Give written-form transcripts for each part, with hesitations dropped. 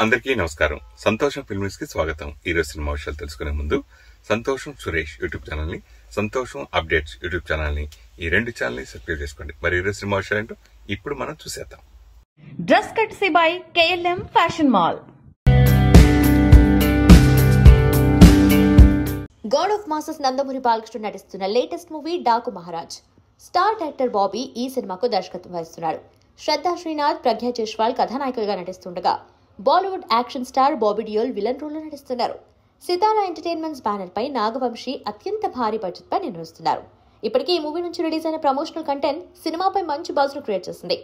అందరికీ నమస్కారం. సంతోషం ఫిల్మ్స్ కి స్వాగతం. ఈరోజు సినిమా విషయాలు తెలుసుకునే ముందు సంతోషం సురేష్ యూట్యూబ్ ఛానల్ ని, సంతోషం అప్డేట్స్ యూట్యూబ్ ఛానల్ ని, ఈ రెండు ఛానల్ ని సబ్స్క్రైబ్ చేసుకోండి. మరి ఈరోజు సినిమా విషయాలు ఏంటో ఇప్పుడు మనం చూసేద్దాం. Dress courtesy by KLM fashion mall. God of masses Nandamuri Balakrishna నటిస్తున్న latest movie Daaku Maharaaj. Star actor Bobby ఈ సినిమాకు దర్శకత్వం వహిస్తున్నాడు. శ్రద్ధా శ్రీనాథ్, ప్రజ్ఞా జైస్వాల్ కథానాయకులుగా నటిస్తుండగా Bollywood action star Bobby Deol villain role లో నటిస్తున్నారు. సితారా ఎంటర్టైన్మెంట్స్ బ్యానర్ పై నాగవంశీ అత్యంత భారీ బడ్జెట్ పై నిర్వహిస్తున్నారు. ఇప్పటికీ ఈ మూవీ నుంచి రిలీజ్ అయిన ప్రమోషనల్ కంటెంట్ సినిమాపై మంచి బజ్ ను క్రియేట్ చేసింది.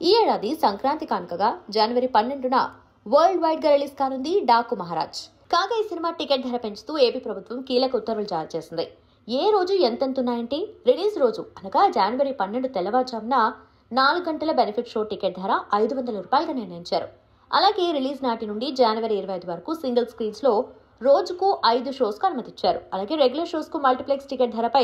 ఈ ఏడాది సంక్రాంతి కానుకగా జనవరి 12న వరల్డ్ వైడ్ గా రిలీజ్ కానుంది డాకు మహారాజ్. కాగా ఈ సినిమా టికెట్ ధర పెంచుతూ ఏపీ ప్రభుత్వం కీలక ఉత్తర్వులు జారీ చేసింది. ఏ రోజు ఎంతెంతున్నాయంటే రిలీజ్ రోజు అనగా జనవరి 12 తెల్లవారుజామున 4 గంటల బెనిఫిట్ షో టికెట్ ధర 500 రూపాయలుగా నిర్ణయించారు. అలాగే రిలీజ్ నాటి నుండి జనవరి 25 వరకు సింగిల్ స్క్రీన్స్ లో రోజుకు 5 షోస్ కు అనుమతిచ్చారు. అలాగే రెగ్యులర్ షోస్ కు మల్టీప్లెక్స్ టికెట్ ధరపై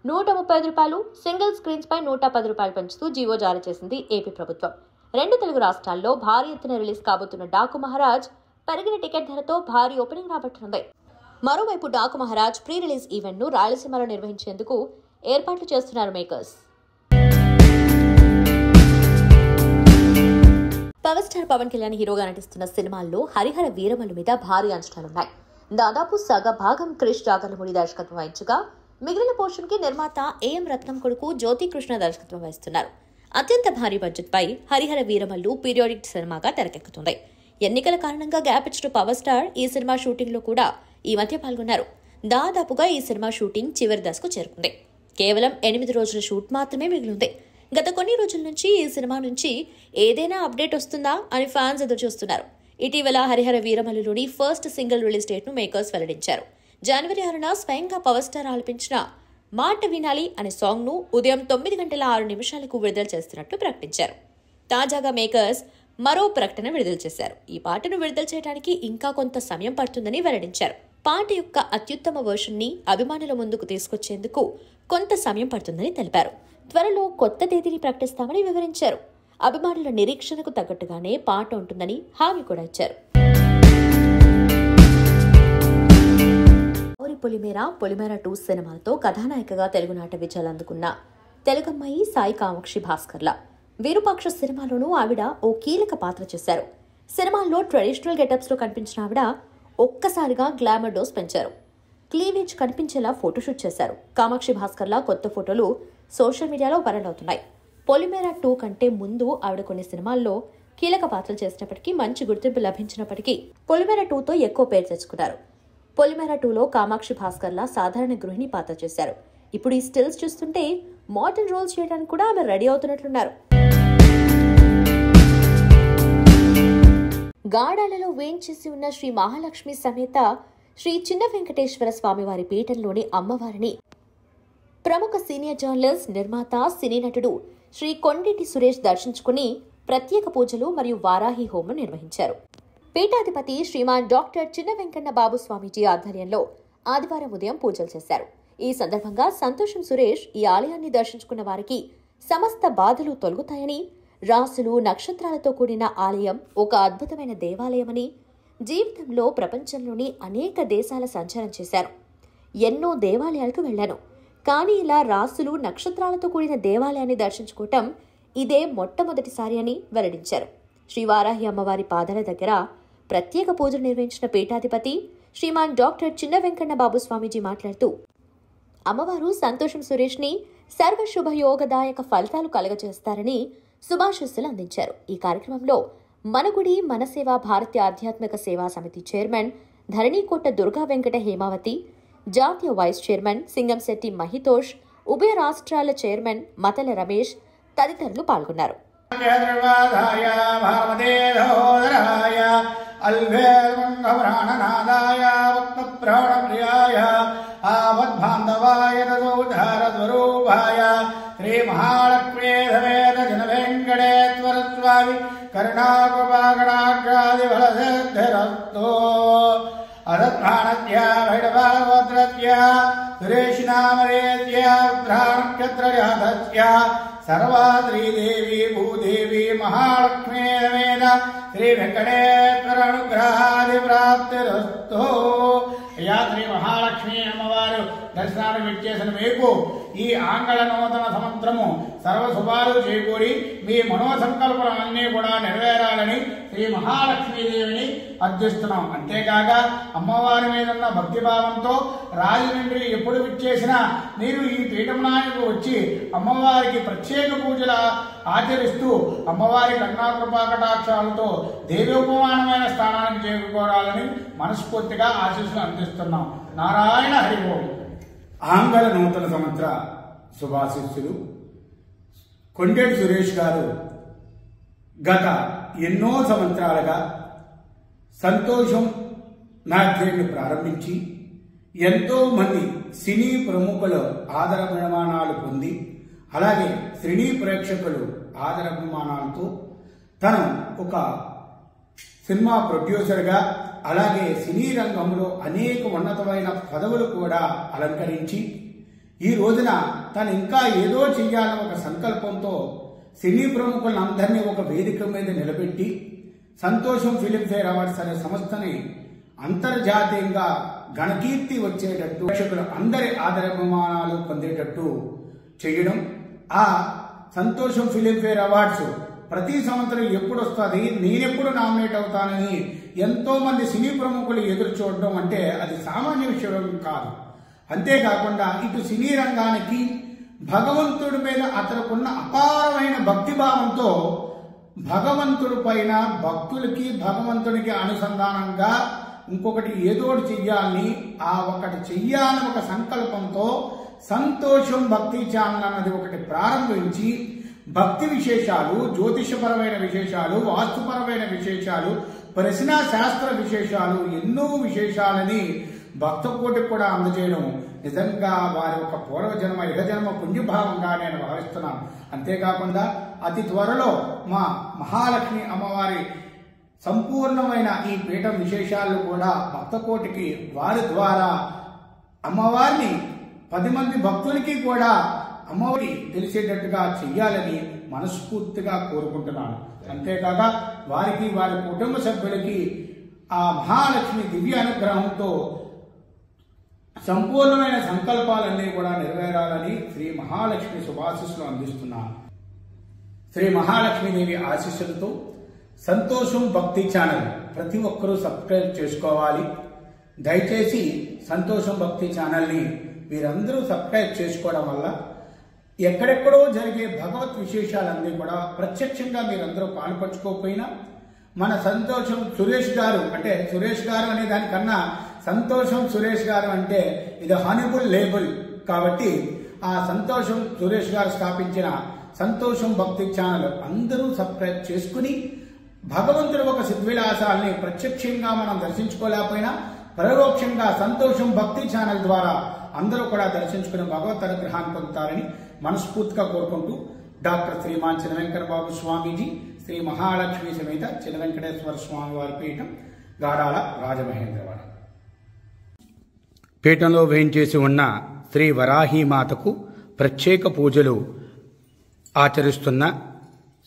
135 రూపాయలు, సింగిల్ స్క్రీన్స్ పై 110 రూపాయలు పెంచుతూ జీవో జారీ చేసింది ఏపీ ప్రభుత్వం. 2 తెలుగు రాష్ట్రాల్లో భారీ ఎత్తున రిలీజ్ కాబోతున్న డాకు మహారాజ్ పెరిగిన టికెట్ ధరతో భారీ ఓపెనింగ్ రాబట్టనుంది. మరోవైపు Daku Maharaj pre release event ను రాయలసీమలో నిర్వహించేందుకు ఏర్పాట్లు చేస్తున్నారు makers. Power star Pawan Kalyan హీరోగా నటిస్తున్న సినిమాల్లో హరిహర వీరమల్లు మీద భారీ అంచనాలున్నాయి. దాదాపు సగ భాగం క్రిష్ జాగర్లమూడి దర్శకత్వం వహించగా మిగిలిన పోర్షన్ కి నిర్మాత AM రత్నం కొడుకు జ్యోతి కృష్ణ దర్శకత్వం వహిస్తున్నారు. అత్యంత భారీ బడ్జెట్ పై హరిహర వీరమల్లు పీరియాడిక్ సినిమాగా తెరకెక్కుతుంది. ఎన్నికల కారణంగా గ్యాప్ ఇచ్చిన పవర్ స్టార్ ఈ సినిమా షూటింగ్ లో కూడా ఈ మధ్య పాల్గొన్నారు. దాదాపుగా ఈ సినిమా షూటింగ్ చివరి దశకు చేరుకుంది. కేవలం 8 రోజుల షూట్ మాత్రమే మిగిలింది. గత కొన్ని రోజుల నుంచి ఈ సినిమా నుంచి ఏదైనా అప్డేట్ వస్తుందా అని ఫ్యాన్స్ ఎదురు చూస్తున్నారు. ఇటీవల హరిహర వీరమల్లులోని ఫస్ట్ సింగిల్ రిలీజ్ డేట్ ను మేకర్స్ వెల్లడించారు. జనవరి 6న స్వయంగా పవర్ స్టార్ ఆలపించిన మాట వినాలి అనే సాంగ్ ను ఉదయం 9:06 విడుదల చేస్తున్నట్లు ప్రకటించారు. తాజాగా మేకర్స్ మరో ప్రకటన విడుదల చేశారు. ఈ పాటను విడుదల చేయడానికి ఇంకా కొంత సమయం పడుతుందని వెల్లడించారు. పాట యొక్క అత్యుత్తమ వర్షన్ ని అభిమానుల ముందుకు తీసుకొచ్చేందుకు కొంత సమయం పడుతుందని తెలిపారు. త్వరలో కొత్త తేదీని ప్రకటిస్తామని వివరించారు. అభిమానుల నిరీక్షణకు తగ్గట్టుగానే పాట ఉంటుందని హామీ కూడా ఇచ్చారు. పొలిమేర 2 సినిమాలతో కథానాయికగా తెలుగునాట విజయాలు అందుకున్న తెలుగమ్మాయి సాయి కామాక్షి భాస్కర్ల విరూపాక్ష సినిమాలోనూ ఆవిడ ఓ కీలక పాత్ర చేశారు. సినిమాల్లో ట్రెడిషనల్ గెటప్స్ లో కనిపించిన ఆవిడ ఒక్కసారిగా గ్లామర్ డోస్ పెంచారు. క్లీవేజ్ కనిపించేలా ఫోటోషూట్ చేశారు. కామాక్షి భాస్కర్ల కొత్త ఫోటోలు సోషల్ మీడియాలో వైరల్ అవుతున్నాయి. పొలిమేర 2 కంటే ముందు ఆవిడ కొన్ని సినిమాల్లో కీలక పాత్రలు చేసినప్పటికీ మంచి గుర్తింపు లభించినప్పటికీ పొలిమేర 2తో ఎక్కువ పేరు తెచ్చుకున్నారు. పొలిమేర 2లో కామాక్షి భాస్కర్ల సాధారణ గృహిణి పాత్ర చేశారు. ఇప్పుడు ఈ స్టిల్స్ చూస్తుంటే మోడల్ రోల్స్ చేయడానికి కూడా ఆమె రెడీ అవుతున్నట్లున్నారు. గాడాలలో వేంచేసి ఉన్న శ్రీ మహాలక్ష్మి సమేత శ్రీ చిన్న వెంకటేశ్వర స్వామివారి పీఠంలోని అమ్మవారిని ప్రముఖ సీనియర్ జర్నలిస్ట్, నిర్మాత, సినీ నటుడు శ్రీ కొండేటి సురేష్ దర్శించుకుని ప్రత్యేక పూజలు మరియు వారాహి హోమం నిర్వహించారు. పీఠాధిపతి శ్రీమాన్ డాక్టర్ చిన్న వెంకన్న బాబు స్వామీజీ ఆధ్వర్యంలో ఆదివారం ఉదయం పూజలు చేశారు. ఈ సందర్భంగా సంతోషం సురేష్ ఈ ఆలయాన్ని దర్శించుకున్న వారికి సమస్త బాధలు తొలగుతాయని, రాసులు, నక్షత్రాలతో కూడిన ఆలయం ఒక అద్భుతమైన దేవాలయమని, జీవితంలో ప్రపంచంలోని అనేక దేశాల సంచారం చేశారు. ఎన్నో దేవాలయాలకు వెళ్లాను, కానీ ఇలా రాసులు, నక్షత్రాలతో కూడిన దేవాలయాన్ని దర్శించుకోవటం ఇదే మొట్టమొదటిసారి అని వెల్లడించారు. శ్రీ వారాహి అమ్మవారి పాదాల దగ్గర ప్రత్యేక పూజలు నిర్వహించిన పీఠాధిపతి శ్రీమాన్ డాక్టర్ చిన్న వెంకన్న బాబు స్వామీజీ మాట్లాడుతూ అమ్మవారు సంతోషం సురేష్ ని సర్వశుభయోగదాయక ఫలితాలు కలగజేస్తారని శుభాశీస్సులు అందించారు. ఈ కార్యక్రమంలో మనగుడి మనసేవ భారతీయ ఆధ్యాత్మిక సేవా సమితి చైర్మన్ ధరణీకోట దుర్గా వెంకట హేమావతి, జాతీయ వైస్ చైర్మన్ సింగంశెట్టి మహితోష్, ఉభయ రాష్ట్రాల చైర్మన్ మతల రమేష్ తదితరులు పాల్గొన్నారు. శ్రీ మహాలక్ష్మీ సమేత జన వెంకటేశ్వర స్వామి కరుణాకృపాకటాక్షాది బలసిద్ధిరస్తు. అదత్మానస్య భైరవగోత్రస్య సురేష్ నామధేస్య ఉత్తరానక్షత్రజాతస్య సర్వాద్రీదేవి భూదేవి మహాలక్ష్మీ సమేత శ్రీ వెంకటేశ్వర అనుగ్రహాది ప్రాప్తిరస్తు. అయ్యా శ్రీ మహాలక్ష్మీ అమ్మవారు దర్శనానికి విచ్చేసిన మీకు ఈ ఆంగ్ల నూతన సంవత్సరము సర్వశుభాలు చేకూరి మీ మనోసంకల్పనలన్నీ కూడా నెరవేరాలని శ్రీ మహాలక్ష్మీదేవిని అర్థిస్తున్నాం. అంతేకాక అమ్మవారి మీద ఉన్న భక్తిభావంతో రాజమండ్రి ఎప్పుడు విచ్చేసినా మీరు ఈ పీఠంనానికి వచ్చి అమ్మవారికి ప్రత్యేక పూజలు ఆచరిస్తూ అమ్మవారి కరుణాకృపా కటాక్షాలతో దేవోపమానమైన స్థానానికి చేరుకోవాలని మనస్ఫూర్తిగా ఆశీస్సులు అందిస్తున్నాం. నారాయణ హరి ఓం. ఆంగ్ల నూతన సంవత్సర శుభాశీస్సులు. కొండేటి సురేష్ గారు గత ఎన్నో సంవత్సరాలుగా సంతోషం మ్యాగజైన్ను ప్రారంభించి ఎంతో మంది సినీ ప్రముఖుల ఆదరాభిమానాలు పొంది అలాగే సినీ ప్రేక్షకులు ఆదరాభిమానాలతో తను ఒక సినిమా ప్రొడ్యూసర్గా అలాగే సినీ రంగంలో అనేక ఉన్నతమైన పదవులు కూడా అలంకరించి ఈ రోజున తను ఇంకా ఏదో చెయ్యాలన్న ఒక సంకల్పంతో సినీ ప్రముఖులందరినీ ఒక వేదిక మీద నిలబెట్టి సంతోషం ఫిలింఫేర్ అవార్డ్స్ అనే సంస్థని అంతర్జాతీయంగా ఘనకీర్తి వచ్చేటట్టు ప్రేక్షకులు అందరి ఆదరాభిమానాలు పొందేటట్టు చేయడం. ఆ సంతోషం ఫిలింఫేర్ అవార్డ్స్ ప్రతి సంవత్సరం ఎప్పుడు వస్తుంది, నేనెప్పుడు నామినేట్ అవుతానని ఎంతో మంది సినీ ప్రముఖులు ఎదురు చూడడం అంటే అది సామాన్య విషయం కాదు. అంతేకాకుండా ఇటు సినీ రంగానికి భగవంతుడి మీద అతనుకున్న అపారమైన భక్తిభావంతో భగవంతుడి పైన భక్తులకి భగవంతుడికి అనుసంధానంగా ఇంకొకటి ఏదోటి చెయ్యాలని ఆ ఒకటి చెయ్యాలని ఒక సంకల్పంతో సంతోషం భక్తి ఛానల్ అన్నది ఒకటి ప్రారంభించి భక్తి విశేషాలు, జ్యోతిషపరమైన విశేషాలు, వాస్తుపరమైన విశేషాలు, ప్రశ్న శాస్త్ర విశేషాలు ఎన్నో విశేషాలని భక్తకోటికి కూడా అందజేయడం నిజంగా వారి యొక్క పూర్వజన్మ యుగజన్మ పుణ్యభావంగా నేను భావిస్తున్నాను. అంతేకాకుండా అతి త్వరలో మా మహాలక్ష్మి అమ్మవారి సంపూర్ణమైన ఈ పీఠం విశేషాలు కూడా భక్తకోటికి వారి ద్వారా అమ్మవారిని 10 మంది భక్తులకి కూడా అమ్మవారి తెలిసేటట్టుగా చెయ్యాలని మనస్ఫూర్తిగా కోరుకుంటున్నాను. అంతేకాక వారికి వారి కుటుంబ సభ్యులకి ఆ మహాలక్ష్మి దివ్య అనుగ్రహంతో సంపూర్ణమైన సంకల్పాలన్నీ కూడా నెరవేరాలని శ్రీ మహాలక్ష్మి శుభాశీస్సులు అందిస్తున్నాను. శ్రీ మహాలక్ష్మీదేవి ఆశీస్సులతో సంతోషం భక్తి ఛానల్ ప్రతి ఒక్కరూ సబ్స్క్రైబ్ చేసుకోవాలి. దయచేసి సంతోషం భక్తి ఛానల్ని మీరందరూ సబ్స్క్రైబ్ చేసుకోవడం వల్ల ఎక్కడెక్కడో జరిగే భగవత్ విశేషాలన్నీ కూడా ప్రత్యక్షంగా మీరందరూ పాల్పంచుకోకపోయినా మన సంతోషం సురేష్ గారు అంటే సురేష్ గారు అనే దానికన్నా సంతోషం సురేష్ గారు అంటే ఇది హానబుల్ లేబుల్ కాబట్టి ఆ సంతోషం సురేష్ గారు స్థాపించిన సంతోషం భక్తి ఛానల్ అందరూ సబ్స్క్రైబ్ చేసుకుని భగవంతుడి ఒక సిద్విలాసాలని ప్రత్యక్షంగా మనం దర్శించుకోలేకపోయినా పరోక్షంగా సంతోషం భక్తి ఛానల్ ద్వారా అందరూ కూడా దర్శించుకుని భగవత్ అనుగ్రహాన్ని పొందుతారని మనస్ఫూర్తిగా కోరుకుంటూ డాక్టర్ శ్రీమాన్ చినవెంకటబాబు స్వామీజీ శ్రీ మహాలక్ష్మి సమేత చినవెంకటేశ్వర స్వామి వారి పీఠం గాడాల రాజమహేంద్రవరం. పీఠంలో వేయించేసి ఉన్న శ్రీ వరాహీమాతకు ప్రత్యేక పూజలు ఆచరిస్తున్న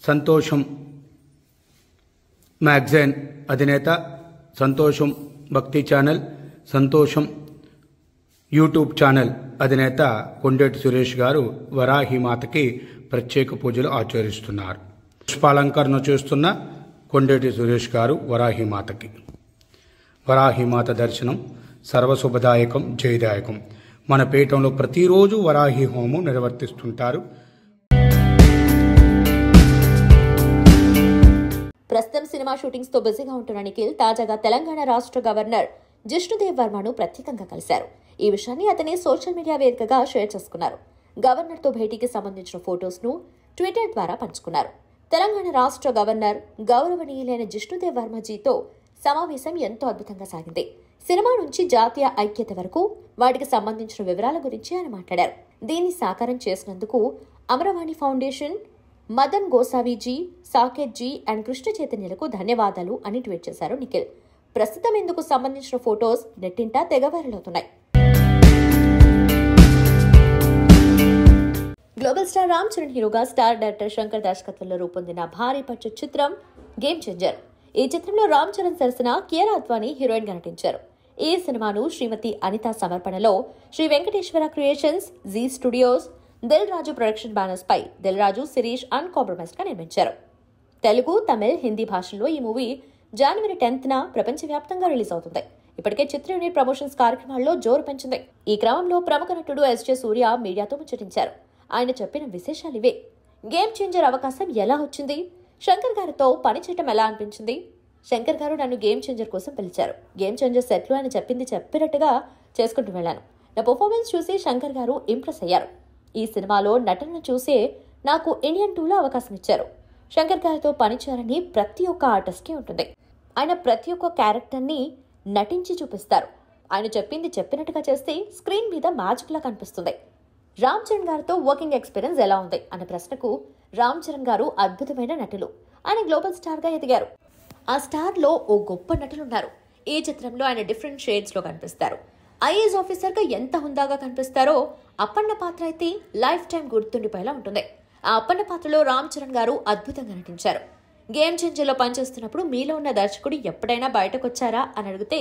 సంతోషం మ్యాగజైన్ అధినేత, సంతోషం భక్తి ఛానల్, సంతోషం యూట్యూబ్ ఛానల్ అధినేత కొండేటి సురేష్ గారు వరాహీమాతకి ప్రత్యేక పూజలు ఆచరిస్తున్నారు. పుష్పాలంకరణ చేస్తున్న కొండేటి సురేష్ గారు వరాహీమాతకి. వరాహీమాత దర్శనం సర్వశుభదాయకం, జయదాయకం. మన పీఠంలో ప్రతిరోజు వరాహి హోమం నిర్వర్తిస్తుంటారు. ప్రస్తుతం సినిమా షూటింగ్స్ తో బిజీగా ఉంటున్న నిఖిల్ తాజాగా తెలంగాణ రాష్ట్ర గవర్నర్ జిష్ణుదేవ్ వర్మను ప్రత్యేకంగా కలిశారు. ఈ విషయాన్ని అతని సోషల్ మీడియా వేదికగా షేర్ చేసుకున్నారు. గవర్నర్ తో భేటీకి సంబంధించిన ఫొటోస్ ను ట్విట్టర్ ద్వారా పంచుకున్నారు. తెలంగాణ రాష్ట్ర గవర్నర్ గౌరవనీయులైన జిష్ణుదేవ్ వర్మజీతో సమావేశం ఎంతో అద్భుతంగా సాగింది. సినిమా నుంచి జాతీయ ఐక్యత వరకు వాటికి సంబంధించిన వివరాల గురించి ఆయన మాట్లాడారు. దీన్ని సాకారం చేసినందుకు అమరవాణి ఫౌండేషన్, మదన్ గోసావీజీ, సాకేత్ జీ అండ్ కృష్ణ చైతన్యలకు ధన్యవాదాలు అని ట్వీట్ చేశారు నిఖిల్. ప్రస్తుతం ఇందుకు సంబంధించిన ఫొటోస్ నెట్టింటా తెగ వైరల్ అవుతున్నాయి. గ్లోబల్ స్టార్ రామ్ చరణ్ హీరోగా స్టార్ డైరెక్టర్ శంకర్ దర్శకత్వంలో రూపొందిన భారీ బడ్జెట్ చిత్రం గేమ్ చేంజర్. ఈ చిత్రంలో రామ్ చరణ్ సరసన కియారా అద్వానీ హీరోయిన్ గా నటించారు. ఈ సినిమాను శ్రీమతి అనిత సమర్పణలో Sri Venkateswara creations, Zee studios, Dil Raju production banners పై దిల్ రాజు, శిరీష్ అన్కాంప్రమైజ్డ్ గా నిర్మించారు. తెలుగు, తమిళ్, హిందీ భాషల్లో ఈ మూవీ జనవరి 10న ప్రపంచవ్యాప్తంగా రిలీజ్ అవుతుంది. ఇప్పటికే చిత్ర యూనిట్ ప్రమోషన్స్ కార్యక్రమాల్లో జోరు పెంచింది. ఈ క్రమంలో ప్రముఖ నటుడు ఎస్జే సూర్య మీడియాతో ముచ్చటించారు. ఆయన చెప్పిన విశేషాలు ఇవే. గేమ్ చేంజర్ అవకాశం ఎలా వచ్చింది? శంకర్ గారితో పనిచేయటం ఎలా అనిపించింది? శంకర్ గారు నన్ను గేమ్ చేంజర్ కోసం పిలిచారు. గేమ్ చేంజర్ సెట్లు ఆయన చెప్పింది చెప్పినట్టుగా చేసుకుంటూ వెళ్ళాను. నా పర్ఫార్మెన్స్ చూసి శంకర్ గారు ఇంప్రెస్ అయ్యారు. ఈ సినిమాలో నటనను చూసే నాకు ఇండియన్ 2లో అవకాశం ఇచ్చారు. శంకర్ గారితో పనిచేయాలని ప్రతి ఒక్క ఆర్టిస్ట్కి ఉంటుంది. ఆయన ప్రతి ఒక్క క్యారెక్టర్ని నటించి చూపిస్తారు. ఆయన చెప్పింది చెప్పినట్టుగా చేస్తే స్క్రీన్ మీద మ్యాజిక్ లా కనిపిస్తుంది. రామ్ చరణ్ గారితో వర్కింగ్ ఎక్స్పీరియన్స్ ఎలా ఉంది అనే ప్రశ్నకు రామ్ చరణ్ గారు అద్భుతమైన నటులు. ఆయన గ్లోబల్ స్టార్ గా ఎదిగారు. ఆ స్టార్ లో ఓ గొప్ప నటులు ఉన్నారు. ఈ చిత్రంలో ఆయన డిఫరెంట్ షేడ్స్ లో కనిపిస్తారు. ఐఏఎస్ ఆఫీసర్ గా ఎంత హుందాగా కనిపిస్తారో అప్పన్న పాత్ర అయితే లైఫ్ టైం గుర్తుండిపోయేలా ఉంటుంది. ఆ అప్పన్న పాత్రలో రామ్ చరణ్ గారు అద్భుతంగా నటించారు. గేమ్ చేంజర్లో పనిచేస్తున్నప్పుడు మీలో ఉన్న దర్శకుడు ఎప్పుడైనా బయటకు వచ్చారా అని అడిగితే,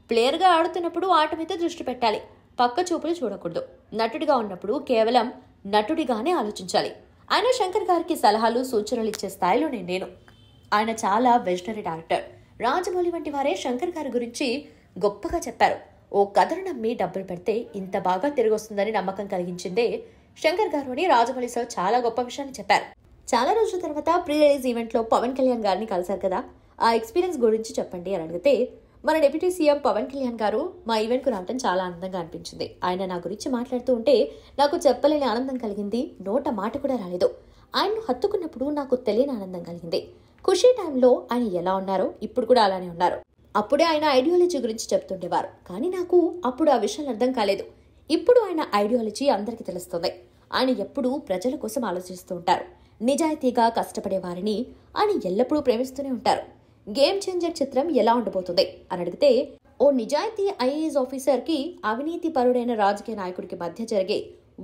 ప్లేయర్గా ఆడుతున్నప్పుడు ఆట మీద దృష్టి పెట్టాలి, పక్క చూపులు చూడకూడదు. నటుడిగా ఉన్నప్పుడు కేవలం నటుడిగానే ఆలోచించాలి. ఆయన శంకర్ గారికి సలహాలు, సూచనలు ఇచ్చే స్థాయిలోనే నేను. ఆయన చాలా విజనరీ డైరెక్టర్. రాజమౌళి వంటి వారే శంకర్ గారి గురించి గొప్పగా చెప్పారు. ఓ కథను నమ్మి డబ్బులు పెడితే ఇంత బాగా తిరిగి వస్తుందని నమ్మకం కలిగించిందే శంకర్ గారు అని రాజమౌళి సార్ చాలా గొప్ప విషయాన్ని చెప్పారు. చాలా రోజుల తర్వాత ప్రీ రిలీజ్ ఈవెంట్లో పవన్ కళ్యాణ్ గారిని కలిశారు కదా, ఆ ఎక్స్పీరియన్స్ గురించి చెప్పండి అని అడిగితే, మన డిప్యూటీ సీఎం పవన్ కళ్యాణ్ గారు మా ఈవెంట్కు రావడం చాలా ఆనందంగా అనిపించింది. ఆయన నా గురించి మాట్లాడుతూ ఉంటే నాకు చెప్పలేని ఆనందం కలిగింది. నోట మాట కూడా రాలేదు. ఆయన్ను హత్తుకున్నప్పుడు నాకు తెలియని ఆనందం కలిగింది. ఖుషీ టైంలో ఆయన ఎలా ఉన్నారో ఇప్పుడు కూడా అలానే ఉన్నారు. అప్పుడే ఆయన ఐడియాలజీ గురించి చెప్తుండేవారు, కానీ నాకు అప్పుడు ఆ విషయాలు అర్థం కాలేదు. ఇప్పుడు ఆయన ఐడియాలజీ అందరికీ తెలుస్తుంది. ఆయన ఎప్పుడూ ప్రజల కోసం ఆలోచిస్తూ ఉంటారు. నిజాయితీగా కష్టపడే వారిని ఆయన ఎల్లప్పుడూ ప్రేమిస్తూనే ఉంటారు. గేమ్ చేంజర్ చిత్రం ఎలా ఉండబోతుంది అని అడిగితే, ఓ నిజాయితీ ఐఏఎస్ ఆఫీసర్ కి అవినీతి పరుడైన రాజకీయ నాయకుడికి మధ్య జరిగే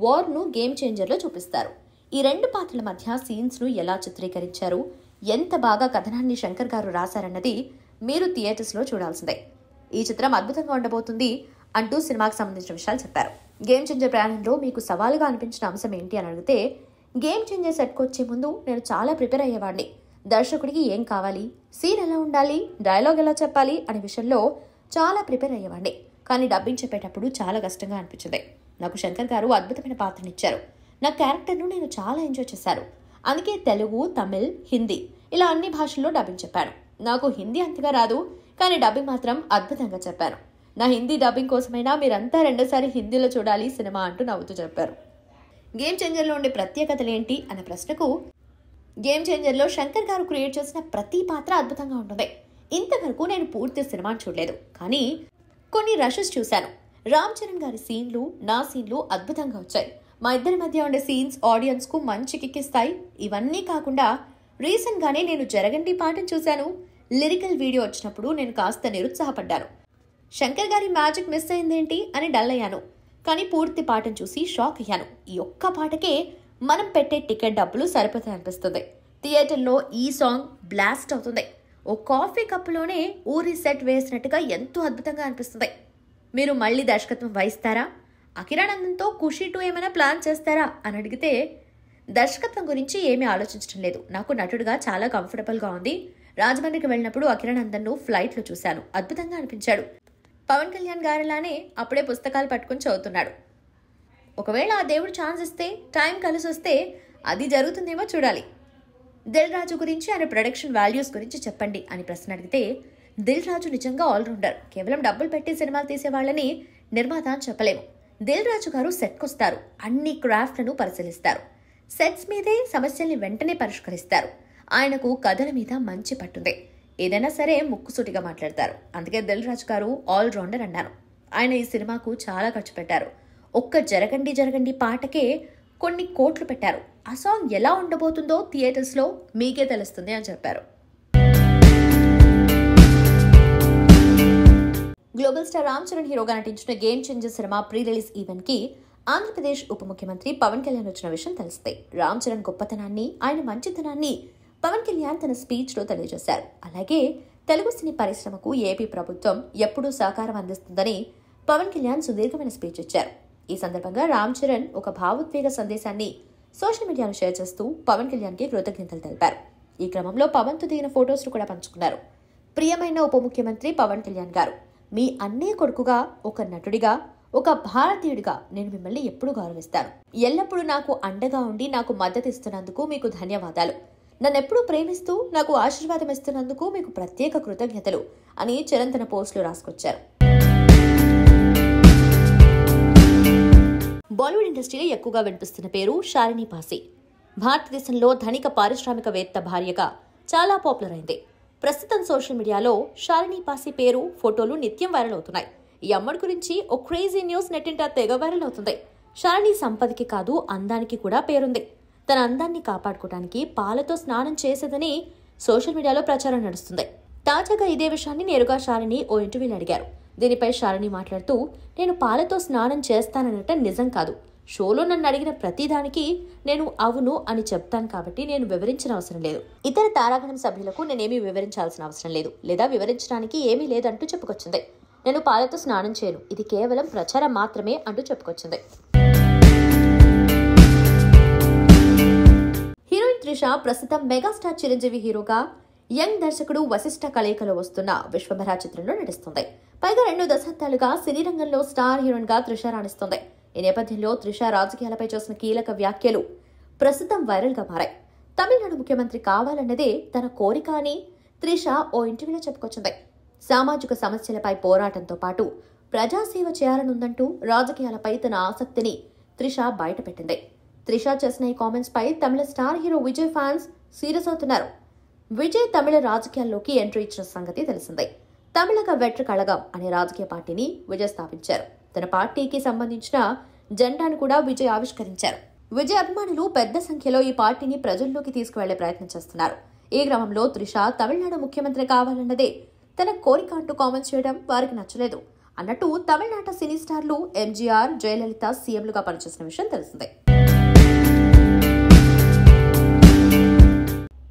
వార్ ను గేమ్ చేంజర్ లో చూపిస్తారు. ఈ రెండు పాత్రల మధ్య సీన్స్ ను ఎలా చిత్రీకరించారు, ఎంత బాగా కథనాన్ని శంకర్ గారు రాశారన్నది మీరు థియేటర్స్ లో చూడాల్సిందే. ఈ చిత్రం అద్భుతంగా ఉండబోతుంది అంటూ సినిమాకి సంబంధించిన విషయాలు చెప్పారు. గేమ్ చేంజర్ ప్రయాణంలో మీకు సవాలుగా అనిపించిన అంశం ఏంటి అని అడిగితే, గేమ్ చేంజర్ సెట్కి వచ్చే ముందు నేను చాలా ప్రిపేర్ అయ్యేవాడిని. దర్శకుడికి ఏం కావాలి, సీన్ ఎలా ఉండాలి, డైలాగ్ ఎలా చెప్పాలి అనే విషయంలో చాలా ప్రిపేర్ అయ్యేవాడిని. కానీ డబ్బింగ్ చెప్పేటప్పుడు చాలా కష్టంగా అనిపించింది. నాకు శంకర్ గారు అద్భుతమైన పాత్రనిచ్చారు. నా క్యారెక్టర్ను నేను చాలా ఎంజాయ్ చేశాను. అందుకే తెలుగు, తమిళ్, హిందీ ఇలా అన్ని భాషల్లో డబ్బింగ్ చెప్పాను. నాకు హిందీ అంతగా రాదు, కానీ డబ్బింగ్ మాత్రం అద్భుతంగా చెప్పాను. నా హిందీ డబ్బింగ్ కోసమైనా మీరంతా రెండోసారి హిందీలో చూడాలి సినిమా అంటూ నవ్వుతూ చెప్పారు. గేమ్ చేంజర్లో ఉండే ప్రత్యేకతలు ఏంటి అనే ప్రశ్నకు, గేమ్ చేంజర్లో శంకర్ గారు క్రియేట్ చేసిన ప్రతి పాత్ర అద్భుతంగా ఉంటుంది. ఇంతవరకు నేను పూర్తి సినిమాను చూడలేదు, కానీ కొన్ని రషెస్ చూశాను. రామ్ చరణ్ గారి సీన్లు, నా సీన్లు అద్భుతంగా వచ్చాయి. మా ఇద్దరి మధ్య ఉండే సీన్స్ ఆడియన్స్ కు మంచి కిక్కిస్తాయి. ఇవన్నీ కాకుండా రీసెంట్ గానే నేను జరగండి పాటను చూశాను. లిరికల్ వీడియో వచ్చినప్పుడు నేను కాస్త నిరుత్సాహపడ్డాను. శంకర్ గారి మ్యాజిక్ మిస్ అయిందేంటి అని డల్ అయ్యాను. కానీ పూర్తి పాటను చూసి షాక్ అయ్యాను. ఈ ఒక్క పాటకే మనం పెట్టే టికెట్ డబ్బులు సరిపోతాయి అనిపిస్తుంది. థియేటర్లో ఈ సాంగ్ బ్లాస్ట్ అవుతుంది. ఓ కాఫీ కప్పులోనే ఊరి సెట్ వేసినట్టుగా ఎంతో అద్భుతంగా అనిపిస్తుంది. మీరు మళ్ళీ దర్శకత్వం వహిస్తారా? అకిరానందంతో ఖుషీ 2 ఏమైనా ప్లాన్ చేస్తారా అని అడిగితే, దర్శకత్వం గురించి ఏమీ ఆలోచించడం లేదు. నాకు నటుడుగా చాలా కంఫర్టబుల్గా ఉంది. రాజమండ్రికి వెళ్ళినప్పుడు అకిరానందన్ను ఫ్లైట్లో చూశాను. అద్భుతంగా అనిపించాడు. పవన్ కళ్యాణ్ గారిలానే అప్పుడే పుస్తకాలు పట్టుకుని చదువుతున్నాడు. ఒకవేళ ఆ దేవుడు ఛాన్స్ ఇస్తే, టైం కలిసి వస్తే అది జరుగుతుందేమో చూడాలి. దిల్ రాజు గురించి, ఆయన ప్రొడక్షన్ వాల్యూస్ గురించి చెప్పండి అని ప్రశ్న అడిగితే, దిల్ రాజు నిజంగా ఆల్రౌండర్. కేవలం డబ్బులు పెట్టి సినిమాలు తీసే వాళ్ళని నిర్మాత అని చెప్పలేము. దిల్ రాజు గారు సెట్కొస్తారు, అన్ని క్రాఫ్ట్లను పరిశీలిస్తారు, సెట్స్ మీదే సమస్యల్ని వెంటనే పరిష్కరిస్తారు. ఆయనకు కథల మీద మంచి పట్టుంది. ఏదైనా సరే ముక్కుసూటిగా మాట్లాడతారు. అందుకే దిల్ రాజు గారు ఆల్రౌండర్ అన్నారు. ఆయన ఈ సినిమాకు చాలా ఖర్చు పెట్టారు. ఒక్క జరగండి జరగండి పాటకే కొన్ని కోట్లు పెట్టారు. ఆ సాంగ్ ఎలా ఉండబోతుందో థియేటర్స్లో మీకే తెలుస్తుంది అని చెప్పారు. గ్లోబల్ స్టార్ రామ్ చరణ్ హీరోగా నటించిన game changer cinema pre release event కి ఆంధ్రప్రదేశ్ ఉప ముఖ్యమంత్రి పవన్ కళ్యాణ్ వచ్చిన విషయం తెలిస్తే రామ్ చరణ్ గొప్పతనాన్ని, ఆయన మంచితనాన్ని పవన్ కళ్యాణ్ తన స్పీచ్లో తెలియజేశారు. అలాగే తెలుగు సినీ పరిశ్రమకు ఏపీ ప్రభుత్వం ఎప్పుడూ సహకారం అందిస్తుందని పవన్ కళ్యాణ్ సుదీర్ఘమైన స్పీచ్ ఇచ్చారు. ఈ సందర్భంగా రామ్ చరణ్ ఒక భావోద్వేగ సందేశాన్ని సోషల్ మీడియాలో షేర్ చేస్తూ పవన్ కళ్యాణ్కి కృతజ్ఞతలు తెలిపారు. ఈ క్రమంలో పవన్తో దిగిన ఫొటోస్ కూడా పంచుకున్నారు. ప్రియమైన ఉప ముఖ్యమంత్రి పవన్ కళ్యాణ్ గారు, మీ అన్నయ్య కొడుకుగా, ఒక నటుడిగా, ఒక భారతీయుడిగా నేను మిమ్మల్ని ఎప్పుడూ గౌరవిస్తాను. ఎల్లప్పుడూ నాకు అండగా ఉండి నాకు మద్దతు ఇస్తున్నందుకు మీకు ధన్యవాదాలు. నన్నెప్పుడూ ప్రేమిస్తూ నాకు ఆశీర్వాదం ఇస్తున్నందుకు మీకు ప్రత్యేక కృతజ్ఞతలు అని చరణ్ తన పోస్టులో రాసుకొచ్చారు. బాలీవుడ్ ఇండస్ట్రీలో ఎక్కువగా వినిపిస్తున్న పేరు శాలిని పాసి. భారతదేశంలో ధనిక పారిశ్రామికవేత్త భార్యగా చాలా పాపులర్ అయింది. ప్రస్తుతం సోషల్ మీడియాలో శాలిని పాసి పేరు, ఫోటోలు నిత్యం వైరల్ అవుతున్నాయి. ఈ అమ్మడి గురించి ఓ క్రేజీ న్యూస్ నెట్టింట తెగ వైరల్ అవుతుంది. శాలిని సంపదకి కాదు, అందానికి కూడా పేరుంది. తన అందాన్ని కాపాడుకోవడానికి పాలతో స్నానం చేసేదని సోషల్ మీడియాలో ప్రచారం నడుస్తుంది. తాజాగా ఇదే విషయాన్ని నేరుగా శాలిని ఓ ఇంటర్వ్యూలో అడిగారు. దీనిపై శాలిని మాట్లాడుతూ, నేను పాలతో స్నానం చేస్తానన్నట నిజం కాదు. షోలో నన్ను అడిగిన ప్రతిదానికి నేను అవును అని చెప్తాను కాబట్టి నేను వివరించిన అవసరం లేదు. ఇతర తారాగణం సభ్యులకు నేనేమీ వివరించాల్సిన అవసరం లేదు, లేదా వివరించడానికి ఏమీ లేదంటూ చెప్పుకొచ్చింది. నేను పాలతో స్నానం చేయను, ఇది కేవలం ప్రచారం మాత్రమే అంటూ చెప్పుకొచ్చింది. హీరోయిన్ త్రిష ప్రస్తుతం మెగాస్టార్ చిరంజీవి హీరోగా యంగ్ దర్శకుడు వశిష్ఠ కలయికలో వస్తున్న విశ్వంభర చిత్రంలో నటిస్తుంది. పైగా 2 దశాబ్దాలుగా సినీ రంగంలో స్టార్ హీరోయిన్ గా త్రిష రాణిస్తుంది. ఈ నేపథ్యంలో త్రిష రాజకీయాలపై చేసిన కీలక వ్యాఖ్యలు ప్రస్తుతం వైరల్ గా మారాయి. తమిళనాడు ముఖ్యమంత్రి కావాలన్నదే తన కోరిక అని త్రిష ఓ ఇంటర్వ్యూలో చెప్పుకొచ్చింది. సామాజిక సమస్యలపై పోరాటంతో పాటు ప్రజాసేవ చేయాలనుందంటూ రాజకీయాలపై తన ఆసక్తిని త్రిష బయటపెట్టింది. త్రిష చేసిన ఈ కామెంట్స్ పై Tamil star hero Vijay fans serious అవుతున్నారు. విజయ్ తమిళ రాజకీయాల్లోకి ఎంట్రీ ఇచ్చిన సంగతి తెలిసిందే. తమిళగ వెట్రి కళగం అనే రాజకీయ పార్టీని విజయ్ స్థాపించారు. తన పార్టీకి సంబంధించిన జెండాను కూడా విజయ్ ఆవిష్కరించారు. విజయ్ అభిమానులు పెద్ద సంఖ్యలో ఈ పార్టీని ప్రజల్లోకి తీసుకువెళ్లే ప్రయత్నం చేస్తున్నారు. ఈ క్రమంలో త్రిష తమిళనాడు ముఖ్యమంత్రి కావాలన్నదే తన కోరిక అంటూ కామెంట్స్ చేయడం వారికి నచ్చలేదు. అన్నట్టు తమిళనాట సినీ స్టార్లు ఎంజీఆర్, జయలలిత సీఎంలుగా పనిచేసిన విషయం తెలిసిందే.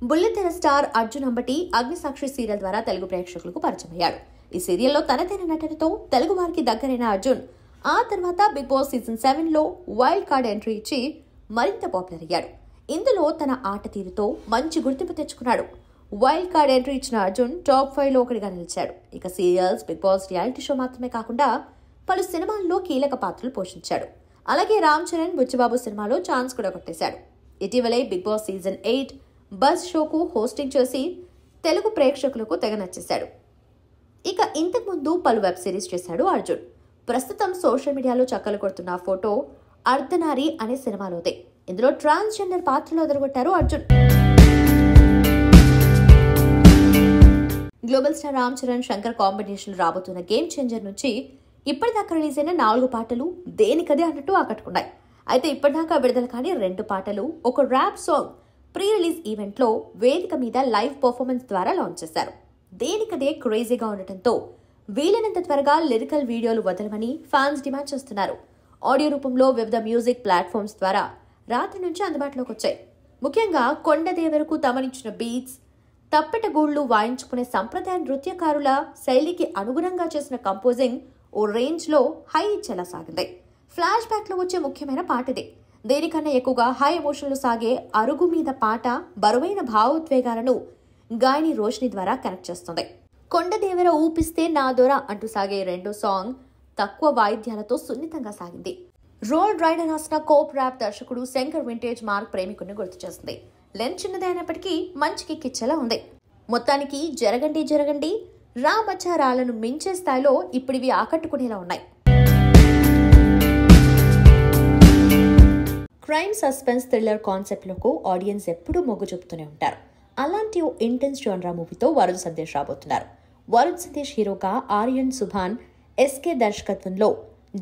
బుల్లితెర స్టార్ అర్జున్ అంబటి అగ్నిసాక్షి సీరియల్ ద్వారా తెలుగు ప్రేక్షకులకు పరిచయమయ్యాడు. ఈ సీరియల్లో తనదైన నటనతో తెలుగు వారికి దగ్గరైన అర్జున్ ఆ తర్వాత బిగ్ బాస్ సీజన్ 7లో వైల్డ్ కార్డ్ ఎంట్రీ ఇచ్చి మరింత పాపులర్ అయ్యాడు. ఇందులో తన ఆట తీరుతో మంచి గుర్తింపు తెచ్చుకున్నాడు. వైల్డ్ కార్డ్ ఎంట్రీ ఇచ్చిన అర్జున్ టాప్ 5లో ఒకటిగా నిలిచాడు. ఇక serials, Bigg Boss reality show మాత్రమే కాకుండా పలు సినిమాల్లో కీలక పాత్రలు పోషించాడు. అలాగే రామ్ చరణ్ బుచ్చిబాబు సినిమాలో ఛాన్స్ కూడా కొట్టేశాడు. ఇటీవలే బిగ్ బాస్ సీజన్ 8 బస్ షోకు హోస్టింగ్ చేసి తెలుగు ప్రేక్షకులకు తెగ నచ్చేశాడు. ఇక ఇంతకుముందు పలు వెబ్ సిరీస్ చేశాడు అర్జున్. ప్రస్తుతం సోషల్ మీడియాలో చక్కలు కొడుతున్న ఫోటో అర్ధనారి అనే సినిమాలోదే. ఇందులో ట్రాన్స్జెండర్ పాత్రలో ఎదురుగొట్టారు Arjun. Global star Ram Charan Shankar combination రాబోతున్న గేమ్ చేంజర్ నుంచి ఇప్పటిదాకా రిలీజ్ అయిన 4 పాటలు దేనికదే అన్నట్టు ఆకట్టుకున్నాయి. అయితే ఇప్పటిదాకా విడుదల కాని 2 పాటలు, ఒక ర్యాప్ సాంగ్ ప్రీ రిలీజ్ ఈవెంట్లో వేదిక మీద లైవ్ పర్ఫార్మెన్స్ ద్వారా లాంచ్ చేశారు. దేనికదే క్రేజీగా ఉండటంతో వీలైనంత త్వరగా లిరికల్ వీడియోలు వదలమని ఫ్యాన్స్ డిమాండ్ చేస్తున్నారు. ఆడియో రూపంలో వివిధ మ్యూజిక్ ప్లాట్ఫామ్స్ ద్వారా రాత్రి నుంచి అందుబాటులోకి వచ్చాయి. ముఖ్యంగా కొండదేవరకు తమనిచ్చిన బీట్స్, తప్పెటగూళ్లు వాయించుకునే సంప్రదాయ నృత్యకారుల శైలికి అనుగుణంగా చేసిన కంపోజింగ్ ఓ రేంజ్లో హై ఇచ్చేలా సాగింది. ఫ్లాష్ బ్యాక్లో వచ్చే ముఖ్యమైన పాట ఇదే. దేనికన్నా ఎక్కువగా హై ఎమోషన్లు సాగే అరుగు మీద పాట బరువైన భావోద్వేగాలను గాయని రోషిని ద్వారా కనెక్ట్ చేస్తుంది. కొండదేవర ఊపిస్తే నా దొర అంటూ సాగే 2వ సాంగ్ తక్కువ వాయిద్యాలతో సున్నితంగా సాగింది. రోల్ రైడర్ రాసిన కోప్ ర్యాప్ దర్శకుడు శంకర్ వింటేజ్ మార్క్ ప్రేమికుడిని గుర్తు చేస్తుంది. లెంత్ చిన్నదే అయినప్పటికీ మంచి కిక్కిచ్చేలా ఉంది. మొత్తానికి జరగండి రామచారాలను మించే స్థాయిలో ఇప్పుడివి ఆకట్టుకునేలా ఉన్నాయి. క్రైమ్ సస్పెన్స్ థ్రిల్లర్ కాన్సెప్ట్లకు ఆడియన్స్ ఎప్పుడూ మొగ్గు చూపుతూనే ఉంటారు. అలాంటి ఓ ఇంటెన్స్ జోన్రా మూవీతో వరుణ్ సందేశ్ రాబోతున్నారు. వరుణ్ సందేశ్ హీరోగా ఆర్యన్ సుభాన్ ఎస్కే దర్శకత్వంలో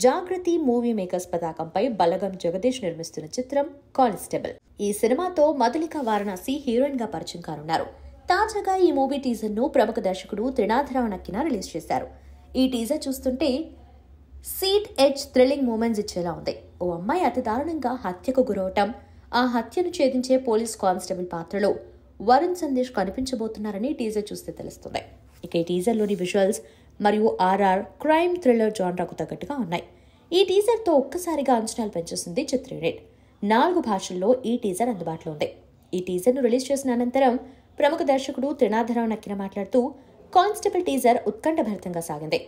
జాగృతి మూవీ మేకర్స్ పతాకంపై బలగం జగదీష్ నిర్మిస్తున్న చిత్రం కానిస్టేబుల్. ఈ సినిమాతో మధులిక వారణాసి హీరోయిన్ గా పరిచయం కానున్నారు. తాజాగా ఈ మూవీ టీజర్ ను ప్రముఖ దర్శకుడు త్రినాథరావు నక్కిన రిలీజ్ చేశారు. ఈ టీజర్ చూస్తుంటే సీట్ ఎడ్జ్ థ్రిల్లింగ్ మూమెంట్స్ ఇచ్చేలా ఉంది. ఓ అమ్మాయి అతి దారుణంగా హత్యకు గురవటం, ఆ హత్యను ఛేదించే పోలీస్ కానిస్టేబుల్ పాత్రలో వరుణ్ సందేశ్ కనిపించబోతున్నారని టీజర్ చూస్తే తెలుస్తుంది. ఇక ఈ టీజర్లోని విజువల్స్ మరియు ఆర్ఆర్ క్రైమ్ థ్రిల్లర్ జాన్రాకు తగ్గట్టుగా ఉన్నాయి. ఈ టీజర్తో ఒక్కసారిగా అంచనాలు పెంచేసింది చిత్ర యూనిట్. 4 భాషల్లో ఈ టీజర్ అందుబాటులో ఉంది. ఈ టీజర్ను రిలీజ్ చేసిన అనంతరం ప్రముఖ దర్శకుడు త్రినాథరావు నక్కిన మాట్లాడుతూ కానిస్టేబుల్ టీజర్ ఉత్కంఠభరితంగా సాగింది.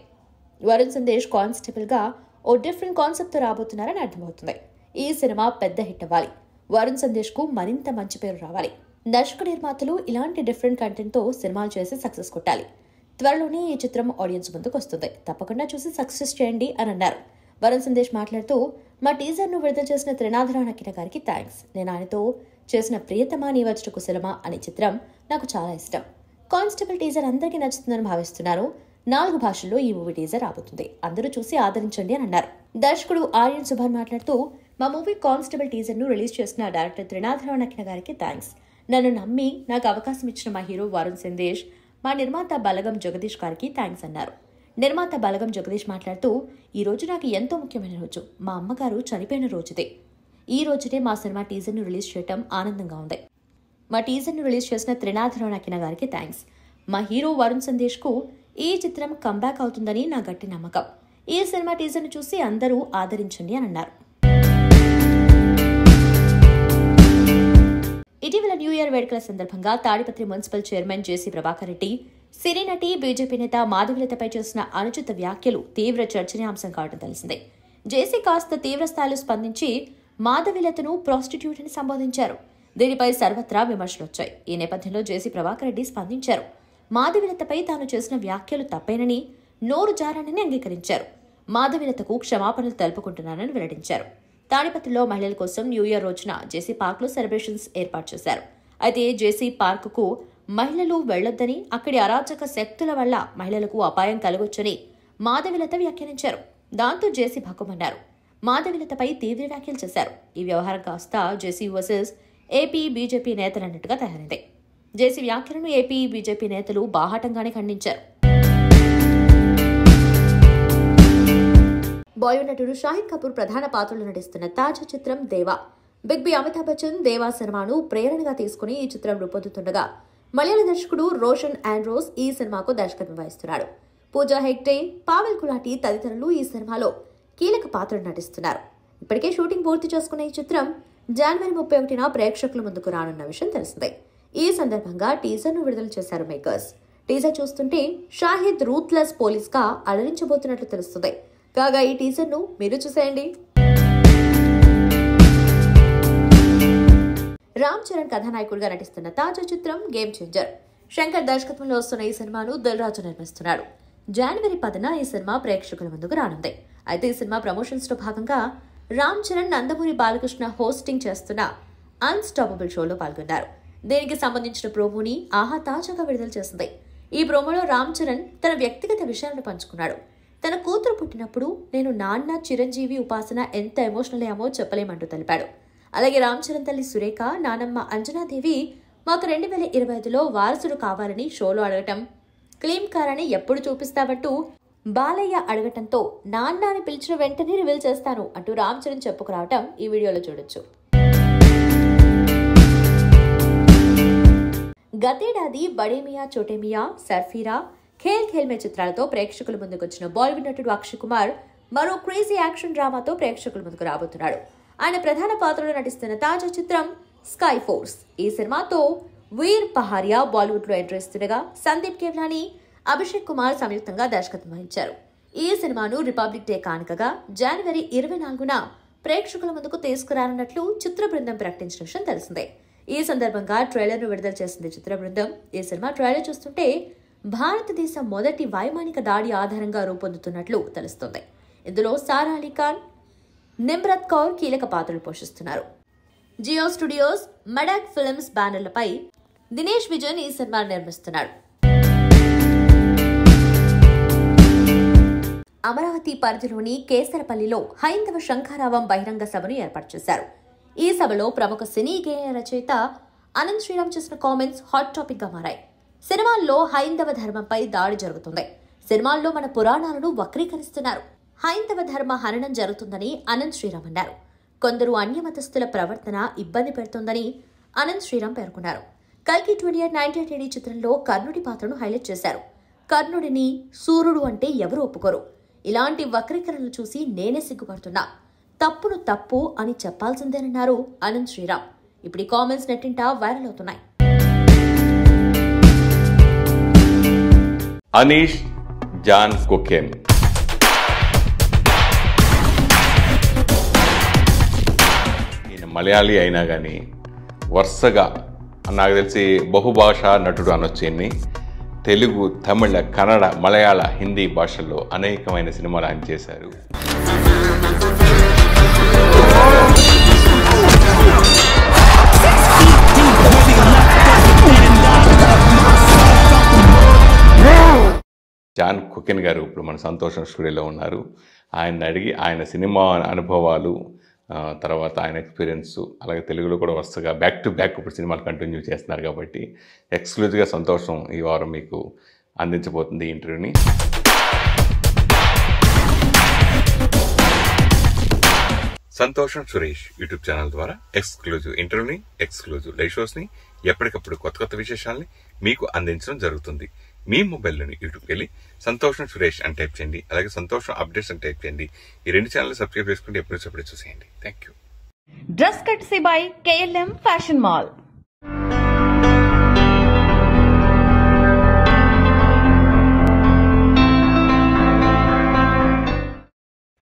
వరుణ్ సందేశ్ కానిస్టేబుల్గా ఓ డిఫరెంట్ కాన్సెప్ట్తో రాబోతున్నారని అర్థమవుతుంది. ఈ సినిమా పెద్ద హిట్ అవ్వాలి, వరుణ్ సందేశ్కు మరింత మంచి పేరు రావాలి. దర్శక నిర్మాతలు ఇలాంటి డిఫరెంట్ కంటెంట్తో సినిమాలు చేసి సక్సెస్ కొట్టాలి. త్వరలోనే ఈ చిత్రం ఆడియన్స్ ముందుకు వస్తుంది, తప్పకుండా చూసి సక్సెస్ చేయండి అని అన్నారు. వరుణ్ సందేశ్ మాట్లాడుతూ మా టీజర్ను విడుదల చేసిన త్రినాథరావు నక్కిన గారికి థ్యాంక్స్. నేను ఆయనతో చేసిన ప్రియతమా నీ వచ్చట కుశలమా అనే చిత్రం నాకు చాలా ఇష్టం. కానిస్టేబుల్ టీజర్ అందరికీ నచ్చుతుందని భావిస్తున్నాను. 4 భాషల్లో ఈ మూవీ టీజర్ రాబోతుంది, అందరూ చూసి ఆదరించండి అని అన్నారు. దర్శకుడు ఆర్యన్ సుభాన్ మాట్లాడుతూ మా మూవీ కానిస్టేబుల్ టీజర్ను రిలీజ్ చేసిన డైరెక్టర్ త్రినాథరావు నక్కిన గారికి థ్యాంక్స్. నన్ను నమ్మి నాకు అవకాశం ఇచ్చిన మా హీరో వరుణ్ సందేశ్, మా నిర్మాత బలగం జగదీష్ గారికి థ్యాంక్స్ అన్నారు. నిర్మాత బలగం జగదీష్ మాట్లాడుతూ ఈ రోజు నాకు ఎంతో ముఖ్యమైన రోజు, మా అమ్మగారు చనిపోయిన రోజుదే. ఈ రోజునే మా సినిమా టీజర్ను రిలీజ్ చేయడం ఆనందంగా ఉంది. మా టీజర్ను రిలీజ్ చేసిన త్రినాథరావు నక్కిన గారికి థ్యాంక్స్. మా హీరో వరుణ్ సందేశ్కు ఈ చిత్రం కంబ్యాక్ అవుతుందని నా గట్టి నమ్మకం. ఈ సినిమా టీజర్ను చూసి అందరూ ఆదరించండి అని అన్నారు. ఇటీవల న్యూ ఇయర్ వేడుకల సందర్భంగా తాడిపత్రి మున్సిపల్ చైర్మన్ జేసీ ప్రభాకర్ రెడ్డి, సినీ నటి బీజేపీ నేత మాధవిలతపై చేసిన అనుచిత వ్యాఖ్యలు తీవ్ర చర్చనీయాంశం కావడం తెలిసిందే. జేసీ కాస్త తీవ్ర స్థాయిలో స్పందించి మాధవిలతను ప్రాస్టిట్యూట్ అని సంబోధించారు. దీనిపై సర్వత్రా విమర్శలు వచ్చాయి. ఈ నేపథ్యంలో జేసీ ప్రభాకర్ రెడ్డి స్పందించారు. మాధవిలతపై తాను చేసిన వ్యాఖ్యలు తప్పేనని, నోరు జారానని అంగీకరించారు. మాధవిలతకు క్షమాపణలు తెలుపుకుంటున్నానని వెల్లడించారు. తాడిపత్రిలో మహిళల కోసం న్యూ ఇయర్ రోజున జేసీ పార్క్లో సెలబ్రేషన్స్ ఏర్పాటు చేశారు. అయితే జేసీ పార్కుకు మహిళలు వెళ్లొద్దని, అక్కడి అరాచక శక్తుల వల్ల మహిళలకు అపాయం కలగొచ్చని మాధవిలత వ్యాఖ్యానించారు. దాంతో జేసీ భగ్గుమన్నారు. మాధవిలతపై తీవ్ర వ్యాఖ్యలు చేశారు. ఈ వ్యవహారం కాస్త జేసీ వర్సెస్ ఏపీ బీజేపీ నేతలన్నట్టుగా తయారైంది. జేసీ వ్యాఖ్యలను ఏపీ బీజేపీ నేతలు బాహాటంగానే ఖండించారు. బాలీవుడ్ నటుడు షాహిద్ కపూర్ ప్రధాన పాత్రలో నటిస్తున్న తాజా చిత్రం దేవా. బిగ్ బి అమితాబ్ బచ్చన్ దేవా సినిమాను ప్రేరణగా తీసుకుని ఈ చిత్రం రూపొందుతుండగా మలయాళ దర్శకుడు రోషన్ ఆండ్రోస్ ఈ సినిమాకు దర్శకత్వం వహిస్తున్నాడు. పూజా హెగ్డే, పావెల్ గులాటి తదితరులు ఈ సినిమాలో కీలక పాత్రలు నటిస్తున్నారు. ఇప్పటికే షూటింగ్ పూర్తి చేసుకున్న ఈ చిత్రం జనవరి 31న ప్రేక్షకుల ముందుకు రానున్న విషయం తెలిసిందే. ఈ సందర్భంగా టీజర్ను విడుదల చేశారు మేకర్స్. టీజర్ చూస్తుంటే షాహిద్ రూత్లెస్ పోలీస్ గా అలరించబోతున్నట్లు తెలుస్తుంది. కాగా ఈ టీజర్ను మీరు చూసేయండి. రామ్ చరణ్ కథానాయకుడిగా నటిస్తున్న తాజా చిత్రం గేమ్ చేంజర్. శంకర్ దర్శకత్వంలో వస్తున్న ఈ సినిమాను దిల్ రాజు నిర్మిస్తున్నాడు. జనవరి 10న ఈ సినిమా ప్రేక్షకుల ముందుకు రానుంది. అయితే ఈ సినిమా ప్రమోషన్స్ లో భాగంగా రామ్ చరణ్ నందమూరి బాలకృష్ణ హోస్టింగ్ చేస్తున్న అన్స్టాపబుల్ షోలో పాల్గొన్నారు. దీనికి సంబంధించిన ప్రోమోని ఆహా తాజాగా విడుదల చేసింది. ఈ ప్రోమోలో రామ్ చరణ్ తన వ్యక్తిగత విషయాలను పంచుకున్నాడు. తన కూతురు పుట్టినప్పుడు నేను నాన్న చిరంజీవి ఉపాసన ఎంత ఎమోషనల్ అయ్యామో చెప్పలేమంటూ తెలిపాడు. అలాగే రామ్ చరణ్ తల్లి సురేఖ, నానమ్మ అంజనాదేవి మాకు 2025లో వారసుడు కావాలని షోలో అడగటం, క్లీమ్ కారాన్ని ఎప్పుడు చూపిస్తావంటూ బాలయ్య అడగటంతో నాన్న అని పిలిచిన వెంటనే రివీల్ చేస్తాను అంటూ రామ్ చరణ్ చెప్పుకురావటం ఈ వీడియోలో చూడొచ్చు. గతేడాది బడేమియా చోటేమియా, సర్ఫీరా, ఖేల్ ఖేల్ మే చిత్రాలతో ప్రేక్షకుల ముందుకొచ్చిన బాలీవుడ్ నటుడు అక్షయ్ కుమార్ మరో క్రేజీ యాక్షన్ డ్రామాతో ప్రేక్షకుల ముందుకు రాబోతున్నాడు. ఆయన ప్రధాన పాత్రలో నటిస్తున్న తాజా చిత్రం స్కై ఫోర్స్. ఈ సినిమాతో వీర్ పహారియా బాలీవుడ్ లో ఎంట్రీ ఇస్తుండగా సందీప్ కేవ్లాని, అభిషేక్ కుమార్ సంయుక్తంగా దర్శకత్వం వహించారు. ఈ సినిమాను రిపబ్లిక్ డే కానుకగా జనవరి 24న ప్రేక్షకుల ముందుకు తీసుకురానున్నట్లు చిత్ర బృందం ప్రకటించిన విషయం తెలిసిందే. ఈ సందర్భంగా ట్రైలర్ను విడుదల చేసింది చిత్ర బృందం. ఈ సినిమా ట్రైలర్ చూస్తుంటే భారతదేశ మొదటి వైమానిక దాడి ఆధారంగా రూపొందుతున్నట్లు తెలుస్తుంది. ఇందులో సారా అలీ ఖాన్, నిమ్రత్ కౌర్ కీలక పాత్రలు పోషిస్తున్నారు. జియో స్టూడియోస్, మడాక్ ఫిల్మ్స్ బ్యానర్లపై దినేష్ విజయన్ ఈ సినిమాను నిర్మిస్తున్నాడు. అమరావతి పరిధిలోని కేసరపల్లిలో హైందవ శంఖారావం బహిరంగ సభను ఏర్పాటు చేశారు. ఈ సభలో ప్రముఖ సినీ గేయ రచయిత అనంత్ శ్రీరామ్ చేసిన కామెంట్స్ హాట్ టాపిక్ గా మారాయి. సినిమాల్లో హైందవ ధర్మంపై దాడి జరుగుతుంది, సినిమాల్లో మన పురాణాలను వక్రీకరిస్తున్నారు, హైందవ ధర్మ హననం జరుగుతుందని అనంత్ శ్రీరామ్ అన్నారు. కొందరు అన్యమతస్థుల ప్రవర్తన ఇబ్బంది పెడుతోందని అనంత్ శ్రీరామ్ పేర్కొన్నారు. కల్కి 1980 చిత్రంలో కర్ణుడి పాత్రను హైలైట్ చేశారు. కర్ణుడిని సూర్యుడు అంటే ఎవరు ఒప్పుకోరు. ఇలాంటి వక్రీకరణలు చూసి నేనే సిగ్గుపడుతున్నా. తప్పును తప్పు అని చెప్పాల్సిందేనన్నారు అనంత్ శ్రీరామ్. ఇప్పుడు ఈ కామెంట్స్ నెట్టింట వైరల్ అవుతున్నాయి. అనీష్ జాన్ కుకెన్ ఈయన మలయాళీ అయినా కానీ వరుసగా నాకు తెలిసి బహుభాషా నటుడు అనొచ్చు. ఈయన్ని తెలుగు, తమిళ, కన్నడ, మలయాళ, హిందీ భాషల్లో అనేకమైన సినిమాలు ఆయన చేశారు. జాన్ కుకెన్ గారు ఇప్పుడు మన సంతోషం స్టూడియోలో ఉన్నారు. ఆయన అడిగి ఆయన సినిమా అనుభవాలు, తర్వాత ఆయన ఎక్స్పీరియన్స్, అలాగే తెలుగులో కూడా వరుసగా బ్యాక్ టు బ్యాక్ ఇప్పుడు సినిమాలు కంటిన్యూ చేస్తున్నారు కాబట్టి ఎక్స్క్లూజివ్గా సంతోషం ఈ వారం మీకు అందించబోతుంది ఈ ఇంటర్వ్యూని. సంతోషం సురేష్ యూట్యూబ్ ఛానల్ ద్వారా ఎక్స్క్లూజివ్ ఇంటర్వ్యూని, ఎక్స్క్లూజివ్ లైవ్ షోస్ని, ఎప్పటికప్పుడు కొత్త కొత్త విశేషాలని మీకు అందించడం జరుగుతుంది. మీ మొబైల్లోని యూట్యూబ్కి వెళ్ళి సంతోషం సురేష్ అని టైప్ చేయండి, అలాగే సంతోషం అప్డేట్స్ అని టైప్ చేయండి. ఈ రెండు ఛానల్ సబ్స్క్రైబ్ చేసుకుంటే ఎప్పుడు చూసేయండి. Thank you. Dress courtesy by KLM fashion mall.